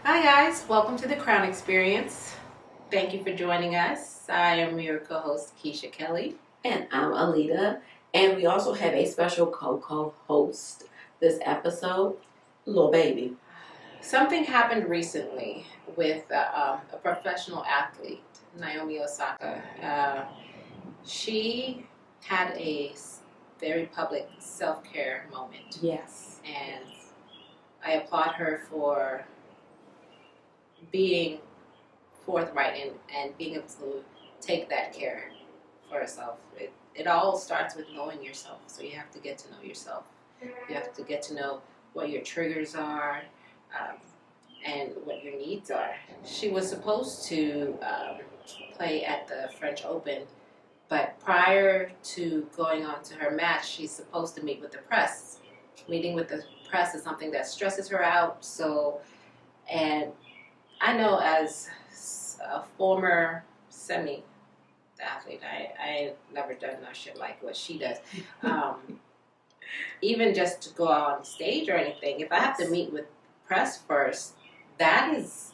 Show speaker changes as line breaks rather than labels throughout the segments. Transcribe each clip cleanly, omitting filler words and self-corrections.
Hi guys, welcome to the Crown Experience. Thank you for joining us. I am your co-host Keisha Kelly.
And I'm Alita. And we also have a special co-host this episode, Lil Baby.
Something happened recently with a professional athlete, Naomi Osaka. She had a very public self-care moment.
Yes.
And I applaud her for being forthright and being able to take that care for herself. It all starts with knowing yourself. So you have to get to know yourself. You have to get to know what your triggers are and what your needs are. She was supposed to play at the French Open, but prior to going on to her match, she's supposed to meet with the press. Meeting with the press is something that stresses her out. And I know as a former semi-athlete, I never done no shit like what she does. Even just to go on stage or anything, if I have to meet with press first, that's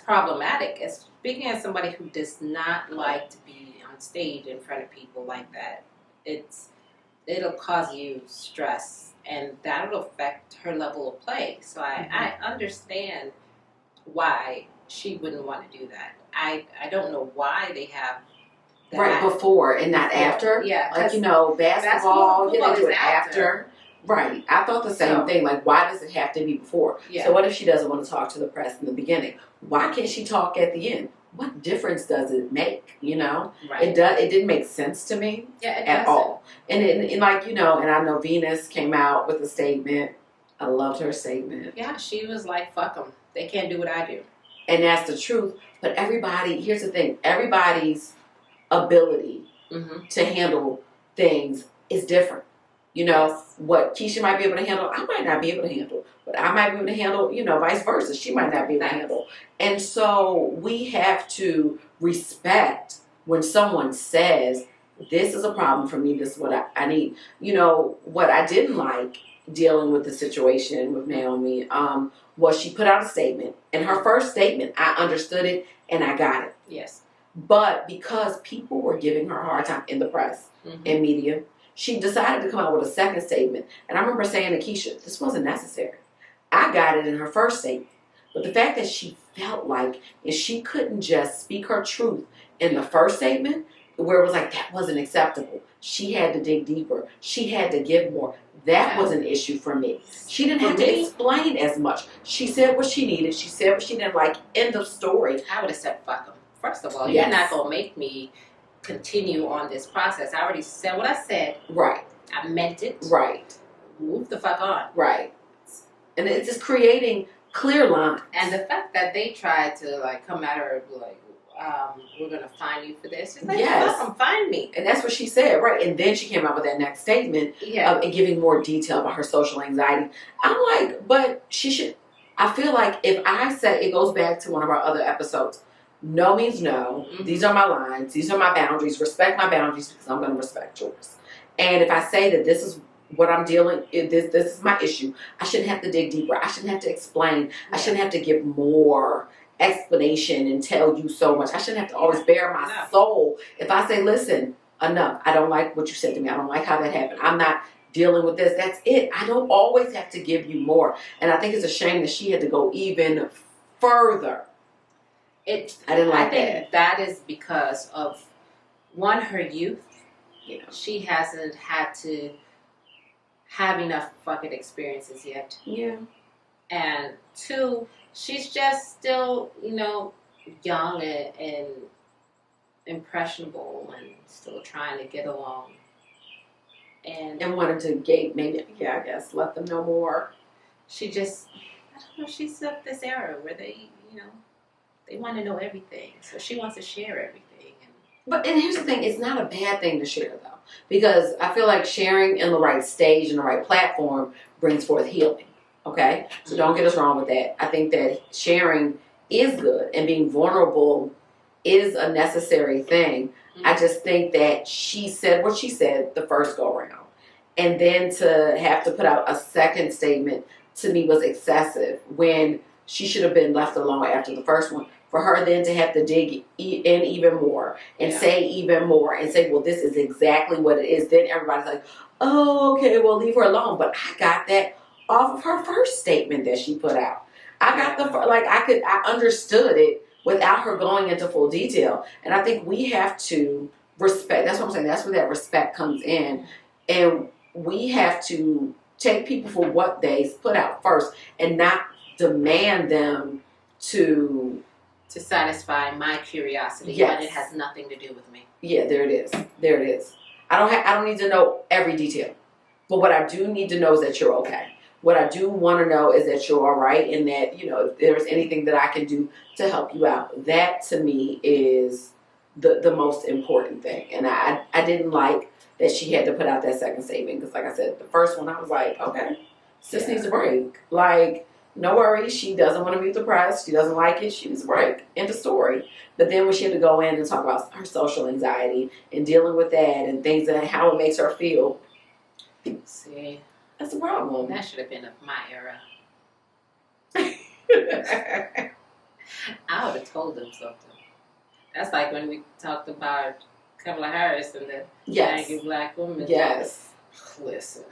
problematic. Speaking as somebody who does not like to be on stage in front of people like that, it'll cause you stress, and that'll affect her level of play. So I understand why she wouldn't want to do that. I don't know why they have that.
Right before and not after.
Yeah.
Like, basketball, they do it after. Right. I thought the same thing. Like, why does it have to be before?
Yeah.
So what if she doesn't want to talk to the press in the beginning? Why can't she talk at the end? What difference does it make?
Right.
It didn't make sense to me at all. And I know Venus came out with a statement. I loved her statement.
Yeah, she was like, fuck them. They can't do what I do.
And that's the truth. But here's the thing, everybody's ability to handle things is different. What Keisha might be able to handle, I might not be able to handle. But I might be able to handle, vice versa. She might not be able to handle. And so we have to respect when someone says, this is a problem for me, this is what I need. What I didn't like dealing with the situation with Naomi was she put out a statement. And her first statement, I understood it and I got it.
Yes.
But because people were giving her a hard time in the press and media, she decided to come out with a second statement. And I remember saying to Keisha, this wasn't necessary. I got it in her first statement. But the fact that she felt like if she couldn't just speak her truth in the first statement, where it was like, that wasn't acceptable. She had to dig deeper. She had to give more. That was an issue for me. She didn't have to explain as much. She said what she needed. She said what she didn't like. End of story.
I would have said, fuck them. First of all, you're not going to make me continue on this process. I already said what I said.
Right.
I meant it.
Right.
Move the fuck on.
Right. And it's just creating clear lines.
And the fact that they tried to come at her like, we're going to fine you for this. It's like, fuck, find me.
And that's what she said, right? And then she came out with that next statement and giving more detail about her social anxiety. I'm like, but she should. I feel like if I say, it goes back to one of our other episodes. No means no. These are my lines. These are my boundaries. Respect my boundaries because I'm going to respect yours. And if I say that this is what I'm dealing, this is my issue, I shouldn't have to dig deeper. I shouldn't have to explain. I shouldn't have to give more explanation and tell you so much. I shouldn't have to always bare my soul. If I say, listen, enough. I don't like what you said to me. I don't like how that happened. I'm not dealing with this. That's it. I don't always have to give you more. And I think it's a shame that she had to go even further. I didn't like that. I think
that is because of, one, her youth. She hasn't had to have enough fucking experiences yet.
Yeah.
And two, she's just still, young and impressionable and still trying to get along.
And wanted to I guess, let them know more.
She just, I don't know, she's of this era where they, they want to know everything. So she wants to share everything.
And here's the thing, it's not a bad thing to share, though. Because I feel like sharing in the right stage and the right platform brings forth healing. Okay? So don't get us wrong with that. I think that sharing is good and being vulnerable is a necessary thing. I just think that she said what she said the first go around. And then to have to put out a second statement to me was excessive when she should have been left alone after the first one. For her then to have to dig in even more and say even more and say, well, this is exactly what it is. Then everybody's like, oh, okay, well, leave her alone. But I got that off of her first statement that she put out. I got I understood it without her going into full detail. And I think we have to respect. That's what I'm saying. That's where that respect comes in. And we have to take people for what they put out first and not demand them to
satisfy my curiosity when it has nothing to do with me.
Yeah, there it is. There it is. I don't need to know every detail. But what I do need to know is that you're okay. What I do want to know is that you're all right and that, you know, if there's anything that I can do to help you out. That to me is the most important thing. And I didn't like that she had to put out that second statement because, like I said, the first one I was like, okay, sis needs a break. Like, no worries, she doesn't want to be with the press. She doesn't like it. She needs a break. End of story. But then when she had to go in and talk about her social anxiety and dealing with that and things and how it makes her feel.
See,
that's a problem.
That should have been of my era. I would have told them something. That's like when we talked about Kamala Harris and the angry black woman.
Yes.
Listen,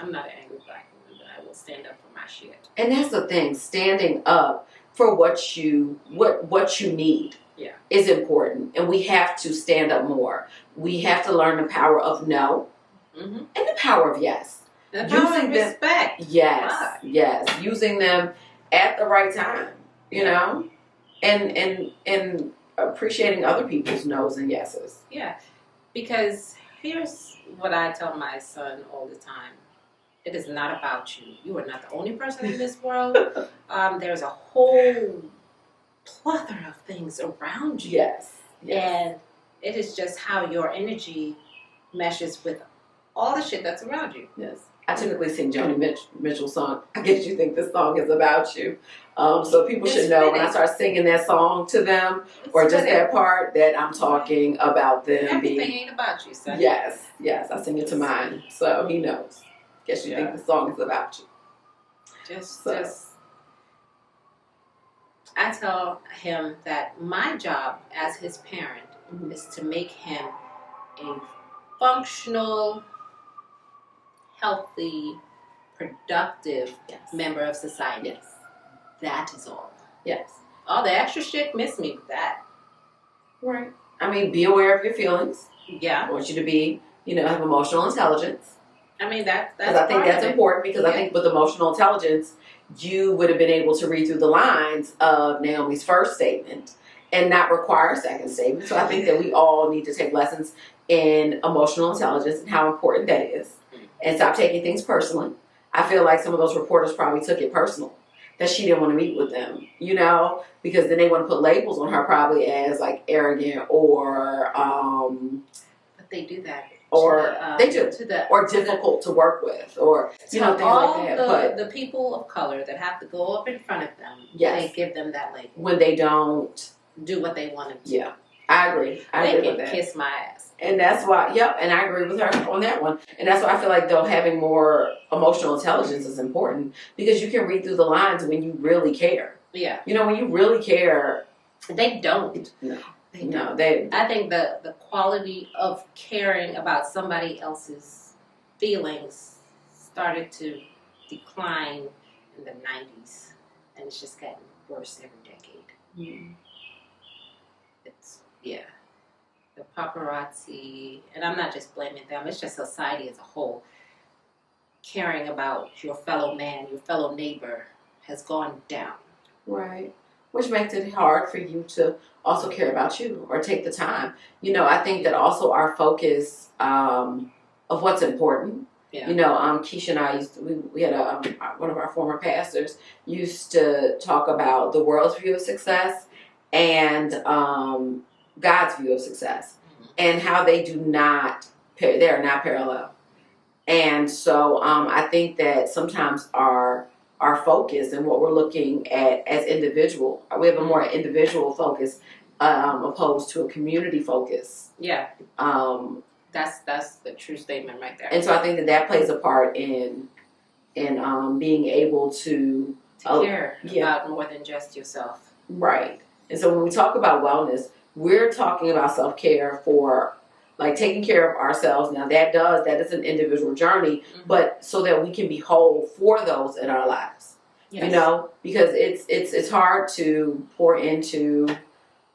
I'm not an angry black woman, but I will stand up for my shit.
And that's the thing, standing up for what you need is important. And we have to stand up more. We have to learn the power of no and the power of yes.
The power of respect.
Yes, yes. Using them at the right time, you know? And appreciating other people's no's and yeses.
Yeah. Because here's what I tell my son all the time. It is not about you. You are not the only person in this world. There's a whole plethora of things around you.
Yes.
And it is just how your energy meshes with all the shit that's around you.
Yes. I typically sing Joni Mitchell's song, I Guess You Think This Song Is About You. So people should know when I start singing that song to them, or just that part, that I'm talking about them.
Everything ain't about you, son.
Yes, yes. I sing it to mine, so he knows. Guess you think the song is about you.
Just I tell him that my job as his parent is to make him a functional, healthy, productive member of society.
Yes.
That is all.
Yes.
All the extra shit, miss me with that.
Right. I mean, be aware of your feelings.
Yeah.
I want you to be, have emotional intelligence.
I mean, that's
because I think that's important, because I think with emotional intelligence, you would have been able to read through the lines of Naomi's first statement and not require a second statement. So I think that we all need to take lessons in emotional intelligence and how important that is, and stop taking things personally. I feel like some of those reporters probably took it personal, that she didn't want to meet with them, because then they want to put labels on her probably as like arrogant or
but they do that.
Or they do, or difficult to work with, or things like that.
But the people of color that have to go up in front of them, they give them that label
when they don't
do what they want to do.
Yeah, I agree. I agree with that.
Kiss my ass,
and that's why. Yep, and I agree with her on that one. And that's why I feel like though having more emotional intelligence is important, because you can read through the lines when you really care.
Yeah,
when you really care,
they don't.
No.
I think the quality of caring about somebody else's feelings started to decline in the 90s, and it's just gotten worse every decade.
Mm.
It's the paparazzi, and I'm not just blaming them, it's just society as a whole. Caring about your fellow man, your fellow neighbor has gone down.
Right. Which makes it hard for you to also care about you or take the time. I think that also our focus of what's important. Yeah. Keisha and I we had one of our former pastors used to talk about the world's view of success and God's view of success, and how they are not parallel. And so I think that sometimes our focus and what we're looking at as individual, we have a more individual focus opposed to a community focus.
Yeah. That's the true statement right there.
And so I think that plays a part in being able to
to care about more than just yourself.
Right. And so when we talk about wellness, we're talking about self-care for like taking care of ourselves. Now that is an individual journey, but so that we can be whole for those in our lives. Yes. You know, because it's hard to pour into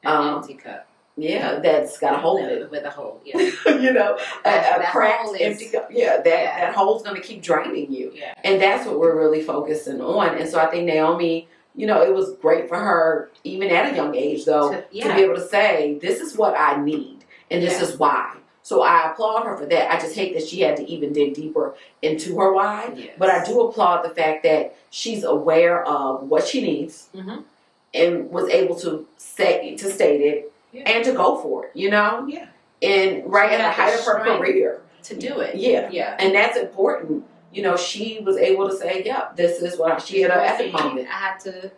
an empty cup.
Yeah, that's got a hole in it.
With a hole, yeah.
You know, a cracked, empty cup. Yeah, that hole's going to keep draining you.
Yeah.
And that's what we're really focusing on. And so I think Naomi, you know, it was great for her, even at a young age, though, to be able to say, this is what I need, and this is why. So I applaud her for that. I just hate that she had to even dig deeper into her why. Yes. But I do applaud the fact that she's aware of what she needs and was able to state it. Yeah. And to go for it, you know?
Yeah.
And right at the height of her career.
To do it.
Yeah.
Yeah.
And that's important. You know, she was able to say, yeah, this is what she had an epic moment.
I had to,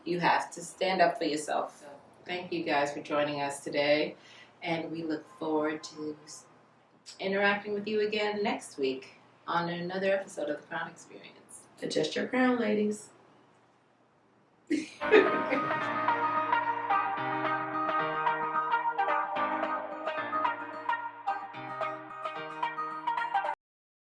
you have to stand up for yourself. So thank you guys for joining us today. And we look forward to interacting with you again next week on another episode of The Crown Experience.
Adjust your crown, ladies.